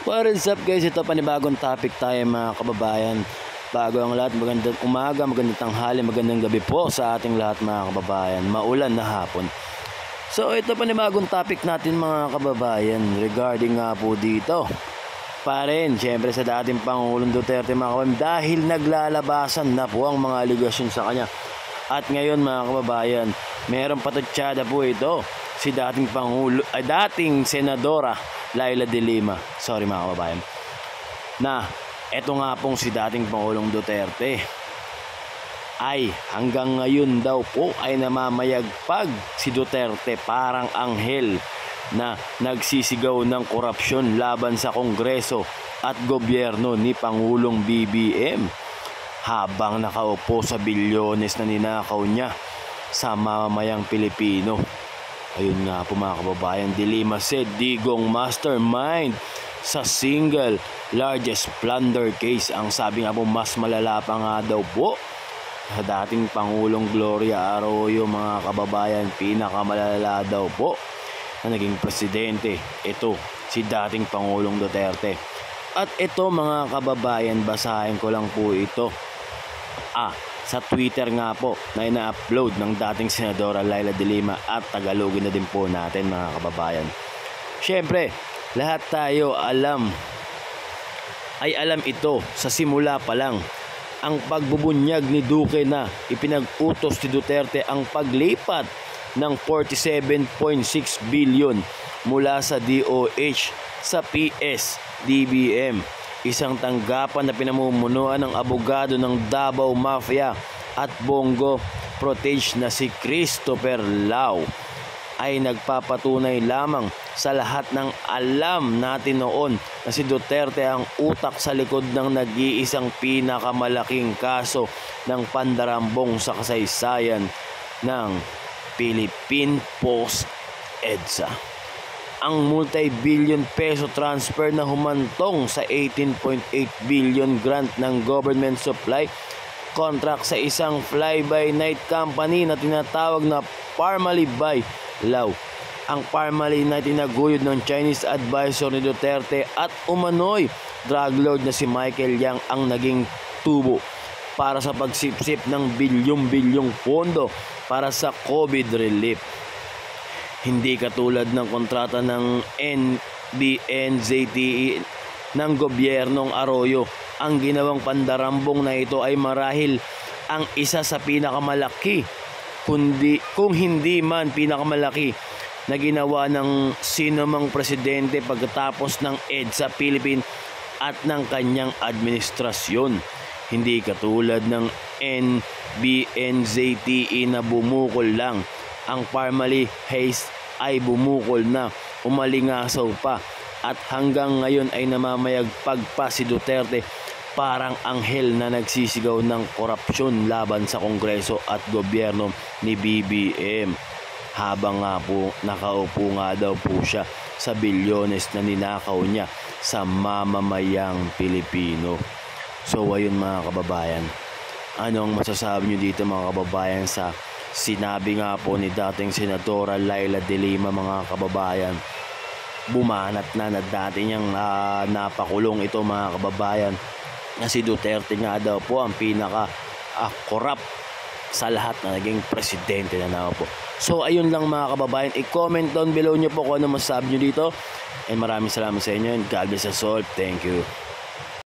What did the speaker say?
What is up guys? Ito panibagong topic tayo mga kababayan. Bago ang lahat, magandang umaga, magandang tanghali, magandang gabi po sa ating lahat mga kababayan. Maulan na hapon. So ito panibagong topic natin mga kababayan regarding nga po dito. Pa rin, syempre sa dating Pangulong Duterte mga kababayan, dahil naglalabasan na po ang mga aligasyon sa kanya. At ngayon mga kababayan, meron patutsada po ito si dating Senadora Leila de Lima, sorry mga kababayan, na eto nga pong si dating Pangulong Duterte ay hanggang ngayon daw po ay namamayagpag si Duterte parang anghel na nagsisigaw ng korupsyon laban sa Kongreso at gobyerno ni Pangulong BBM habang nakaupo sa bilyones na ninakaw niya sa mamamayang Pilipino. Ayun nga po mga kababayan, De Lima said Digong mastermind sa single largest plunder case. Ang sabi nga po, mas malala pa nga daw po sa dating Pangulong Gloria Arroyo mga kababayan, pinakamalala daw po na naging presidente. Ito si dating Pangulong Duterte. At ito mga kababayan, basahin ko lang po ito. Sa Twitter nga po na ina-upload ng dating Senadora Leila de Lima at Tagalogin na din po natin mga kababayan. Siyempre, lahat tayo alam ito sa simula pa lang. Ang pagbubunyag ni Duque na ipinag-utos ni Duterte ang paglipat ng 47.6 billion mula sa DOH sa PS-DBM. Isang tanggapan na pinamumunuan ng abogado ng Davao Mafia at Bongo Protege na si Christopher Lau ay nagpapatunay lamang sa lahat ng alam natin noon na si Duterte ang utak sa likod ng nag-iisang pinakamalaking kaso ng pandarambong sa kasaysayan ng Philippine Post EDSA. Ang multi-billion peso transfer na humantong sa 18.8 billion grant ng government supply contract sa isang fly-by-night company na tinatawag na Parmalee by Lau. Ang Parmalee na tinaguyod ng Chinese advisor ni Duterte at umano'y drug lord na si Michael Yang ang naging tubo para sa pagsipsip ng bilyong-bilyong pondo para sa COVID relief. Hindi katulad ng kontrata ng NBNZTE ng gobyernong Arroyo. Ang ginawang pandarambong na ito ay marahil ang isa sa pinakamalaki, kung hindi man pinakamalaki, na ginawa ng sinumang presidente pagkatapos ng EDSA Philippines at ng kanyang administrasyon. Hindi katulad ng NBNZTE na bumukol lang. Ang Parmalee Haze ay bumukol na, umalingasaw pa, at hanggang ngayon ay namamayagpag pa si Duterte parang anghel na nagsisigaw ng korupsyon laban sa Kongreso at gobyerno ni BBM. Habang nga po nakaupo nga daw po siya sa bilyones na ninakaw niya sa mamamayang Pilipino. So ayun mga kababayan, anong masasabi nyo dito mga kababayan sa sinabi nga po ni dating Senadora Leila de Lima mga kababayan? Bumanat na dati niyang napakulong ito mga kababayan, na si Duterte nga daw po ang pinaka-corrupt sa lahat na naging presidente na naman po. So ayun lang mga kababayan, i-comment down below nyo po kung ano masasabi nyo dito, and maraming salamat sa inyo, and God bless us all. Thank you.